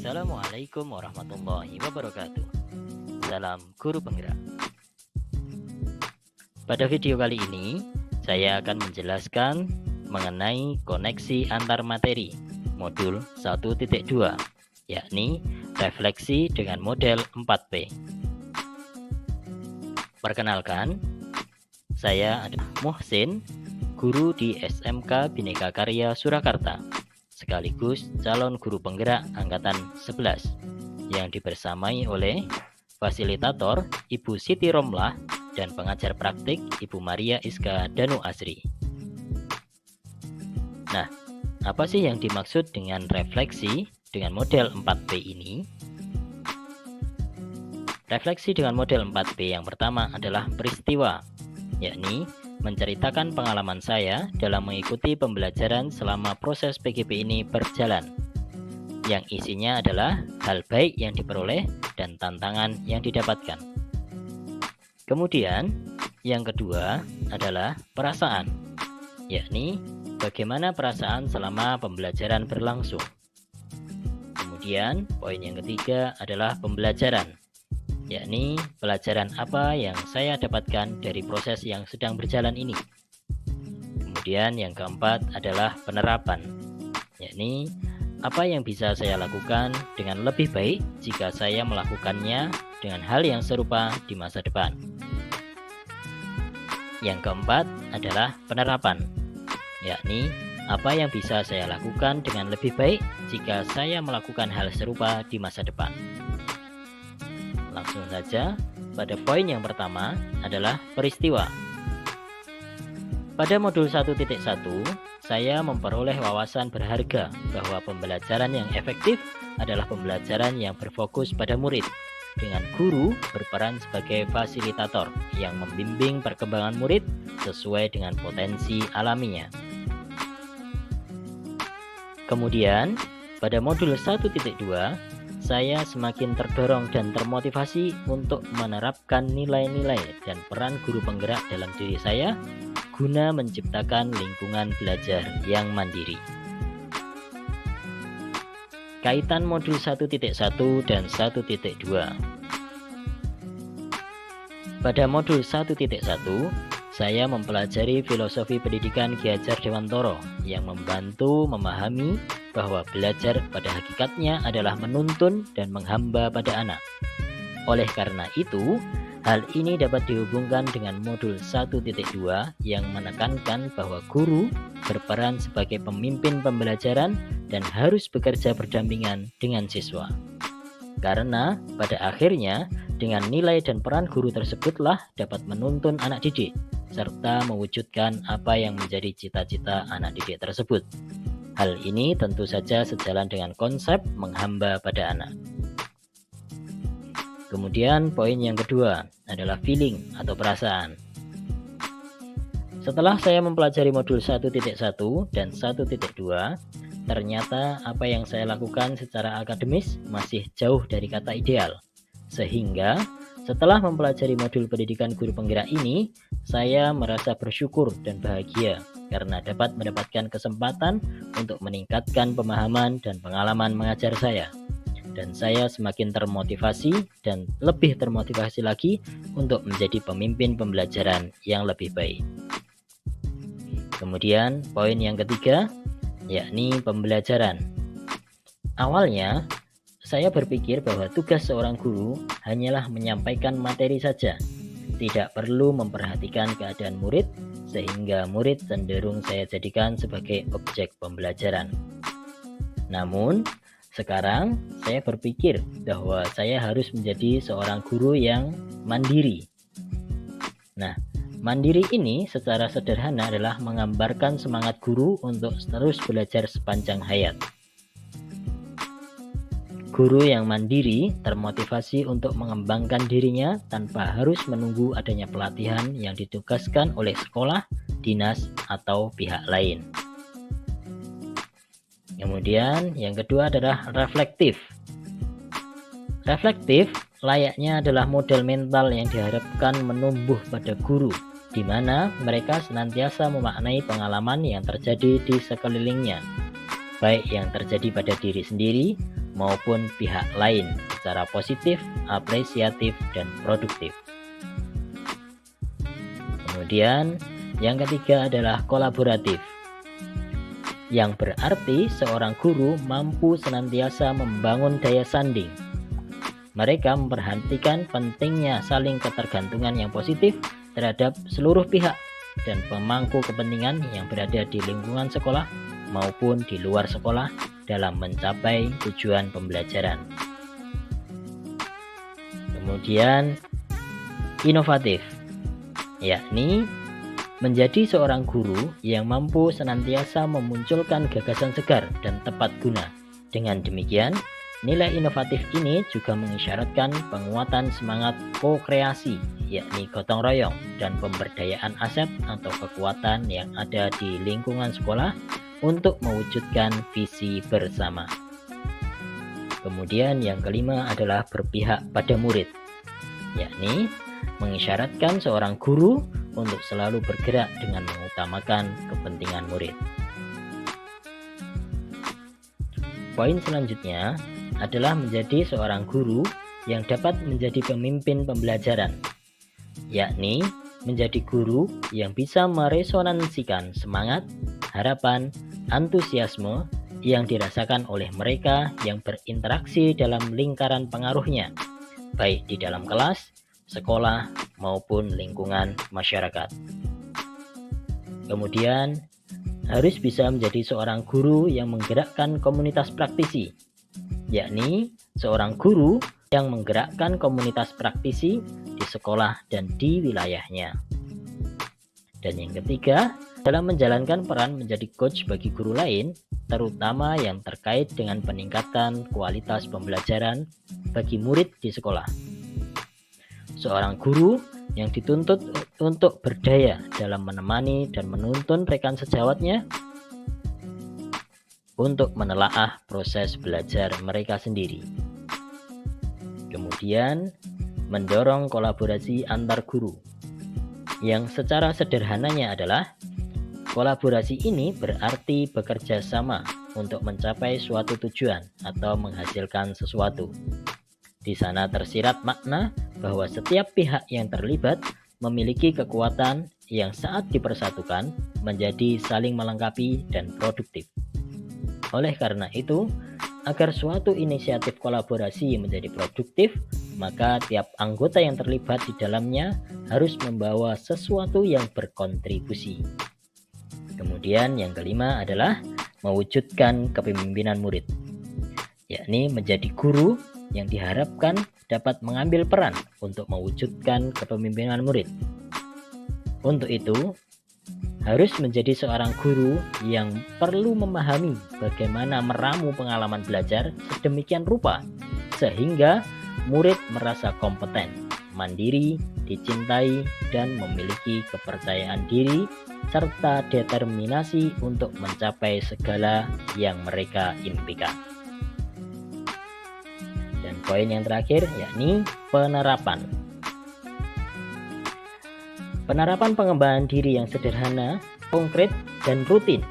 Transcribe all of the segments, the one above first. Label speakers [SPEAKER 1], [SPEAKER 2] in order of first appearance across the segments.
[SPEAKER 1] Assalamualaikum warahmatullahi wabarakatuh. Salam guru penggerak. Pada video kali ini, saya akan menjelaskan mengenai koneksi antar materi modul 1.2, yakni refleksi dengan model 4P. Perkenalkan, saya adalah Muhsin, guru di SMK Bhinneka Karya Surakarta, sekaligus calon guru penggerak angkatan 11 yang dibersamai oleh fasilitator Ibu Siti Romlah dan pengajar praktik Ibu Maria Iska Danu Asri. Nah, apa sih yang dimaksud dengan refleksi dengan model 4P ini? Refleksi dengan model 4P yang pertama adalah peristiwa, yakni menceritakan pengalaman saya dalam mengikuti pembelajaran selama proses PGP ini berjalan, yang isinya adalah hal baik yang diperoleh dan tantangan yang didapatkan. Kemudian, yang kedua adalah perasaan, yakni bagaimana perasaan selama pembelajaran berlangsung. Kemudian, poin yang ketiga adalah pembelajaran, yakni pelajaran apa yang saya dapatkan dari proses yang sedang berjalan ini. Kemudian yang keempat adalah penerapan, yakni apa yang bisa saya lakukan dengan lebih baik jika saya melakukannya dengan hal yang serupa di masa depan. Yang keempat adalah penerapan, yakni apa yang bisa saya lakukan dengan lebih baik jika saya melakukan hal serupa di masa depan. Langsung saja, pada poin yang pertama adalah peristiwa. Pada modul 1.1, saya memperoleh wawasan berharga bahwa pembelajaran yang efektif adalah pembelajaran yang berfokus pada murid, dengan guru berperan sebagai fasilitator yang membimbing perkembangan murid sesuai dengan potensi alaminya. Kemudian, pada modul 1.2, saya semakin terdorong dan termotivasi untuk menerapkan nilai-nilai dan peran guru penggerak dalam diri saya guna menciptakan lingkungan belajar yang mandiri. Kaitan modul 1.1 dan 1.2. Pada modul 1.1, saya mempelajari filosofi pendidikan Ki Hajar Dewantara yang membantu memahami bahwa belajar pada hakikatnya adalah menuntun dan menghamba pada anak. Oleh karena itu, hal ini dapat dihubungkan dengan modul 1.2 yang menekankan bahwa guru berperan sebagai pemimpin pembelajaran dan harus bekerja berdampingan dengan siswa. Karena pada akhirnya, dengan nilai dan peran guru tersebutlah dapat menuntun anak didik, serta mewujudkan apa yang menjadi cita-cita anak didik tersebut. Hal ini tentu saja sejalan dengan konsep menghamba pada anak. Kemudian poin yang kedua adalah feeling atau perasaan. Setelah saya mempelajari modul 1.1 dan 1.2, ternyata apa yang saya lakukan secara akademis masih jauh dari kata ideal. Sehingga setelah mempelajari modul pendidikan guru penggerak ini, saya merasa bersyukur dan bahagia karena dapat mendapatkan kesempatan untuk meningkatkan pemahaman dan pengalaman mengajar saya. Dan saya semakin termotivasi dan lebih termotivasi lagi untuk menjadi pemimpin pembelajaran yang lebih baik. Kemudian poin yang ketiga, yakni pembelajaran. Awalnya, saya berpikir bahwa tugas seorang guru hanyalah menyampaikan materi saja, tidak perlu memperhatikan keadaan murid, sehingga murid cenderung saya jadikan sebagai objek pembelajaran. Namun, sekarang saya berpikir bahwa saya harus menjadi seorang guru yang mandiri. Nah, mandiri ini secara sederhana adalah menggambarkan semangat guru untuk terus belajar sepanjang hayat. Guru yang mandiri termotivasi untuk mengembangkan dirinya tanpa harus menunggu adanya pelatihan yang ditugaskan oleh sekolah, dinas, atau pihak lain. Kemudian yang kedua adalah reflektif. Reflektif layaknya adalah model mental yang diharapkan menumbuh pada guru, di mana mereka senantiasa memaknai pengalaman yang terjadi di sekelilingnya, baik yang terjadi pada diri sendiri maupun pihak lain secara positif, apresiatif, dan produktif. Kemudian yang ketiga adalah kolaboratif, yang berarti seorang guru mampu senantiasa membangun daya sanding. Mereka memperhatikan pentingnya saling ketergantungan yang positif terhadap seluruh pihak dan pemangku kepentingan yang berada di lingkungan sekolah maupun di luar sekolah dalam mencapai tujuan pembelajaran. Kemudian inovatif, yakni menjadi seorang guru yang mampu senantiasa memunculkan gagasan segar dan tepat guna. Dengan demikian, nilai inovatif ini juga mengisyaratkan penguatan semangat ko-kreasi, yakni gotong royong, dan pemberdayaan aset atau kekuatan yang ada di lingkungan sekolah untuk mewujudkan visi bersama. Kemudian yang kelima adalah berpihak pada murid, yakni mengisyaratkan seorang guru untuk selalu bergerak dengan mengutamakan kepentingan murid. Poin selanjutnya adalah menjadi seorang guru yang dapat menjadi pemimpin pembelajaran, yakni menjadi guru yang bisa meresonansikan semangat, harapan, antusiasme yang dirasakan oleh mereka yang berinteraksi dalam lingkaran pengaruhnya, baik di dalam kelas, sekolah, maupun lingkungan masyarakat. Kemudian, harus bisa menjadi seorang guru yang menggerakkan komunitas praktisi, yakni seorang guru yang menggerakkan komunitas praktisi di sekolah dan di wilayahnya. Dan yang ketiga, dalam menjalankan peran menjadi coach bagi guru lain, terutama yang terkait dengan peningkatan kualitas pembelajaran bagi murid di sekolah. Seorang guru yang dituntut untuk berdaya dalam menemani dan menuntun rekan sejawatnya untuk menelaah proses belajar mereka sendiri. Kemudian, mendorong kolaborasi antar guru, yang secara sederhananya adalah kolaborasi ini berarti bekerja sama untuk mencapai suatu tujuan atau menghasilkan sesuatu. Di sana tersirat makna bahwa setiap pihak yang terlibat memiliki kekuatan yang saat dipersatukan menjadi saling melengkapi dan produktif. Oleh karena itu, agar suatu inisiatif kolaborasi menjadi produktif, maka tiap anggota yang terlibat di dalamnya harus membawa sesuatu yang berkontribusi. Kemudian yang kelima adalah mewujudkan kepemimpinan murid, yakni menjadi guru yang diharapkan dapat mengambil peran untuk mewujudkan kepemimpinan murid. Untuk itu, harus menjadi seorang guru yang perlu memahami bagaimana meramu pengalaman belajar sedemikian rupa sehingga murid merasa kompeten, mandiri, dicintai, dan memiliki kepercayaan diri serta determinasi untuk mencapai segala yang mereka impikan. Dan poin yang terakhir yakni penerapan. Penerapan pengembangan diri yang sederhana, konkret, dan rutin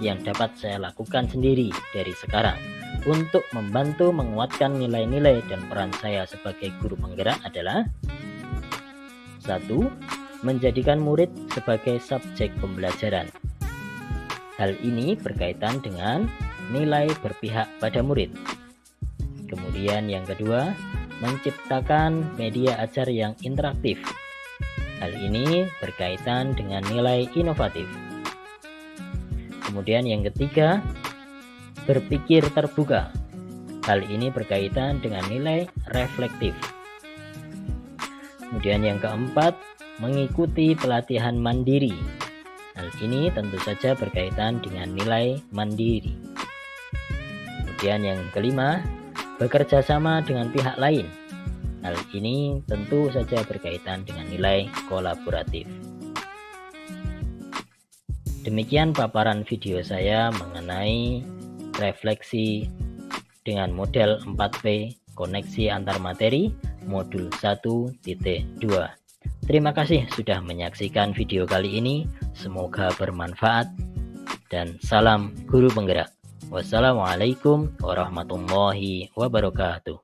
[SPEAKER 1] yang dapat saya lakukan sendiri dari sekarang untuk membantu menguatkan nilai-nilai dan peran saya sebagai guru penggerak adalah 1. Menjadikan murid sebagai subjek pembelajaran. Hal ini berkaitan dengan nilai berpihak pada murid. Kemudian yang kedua, menciptakan media ajar yang interaktif. Hal ini berkaitan dengan nilai inovatif. Kemudian yang ketiga, berpikir terbuka. Hal ini berkaitan dengan nilai reflektif. Kemudian yang keempat, mengikuti pelatihan mandiri. Hal ini tentu saja berkaitan dengan nilai mandiri. Kemudian yang kelima, bekerja sama dengan pihak lain. Hal ini tentu saja berkaitan dengan nilai kolaboratif. Demikian paparan video saya mengenai refleksi dengan model 4P koneksi antar materi modul 1.2. Terima kasih sudah menyaksikan video kali ini. Semoga bermanfaat dan salam guru penggerak. Wassalamualaikum warahmatullahi wabarakatuh.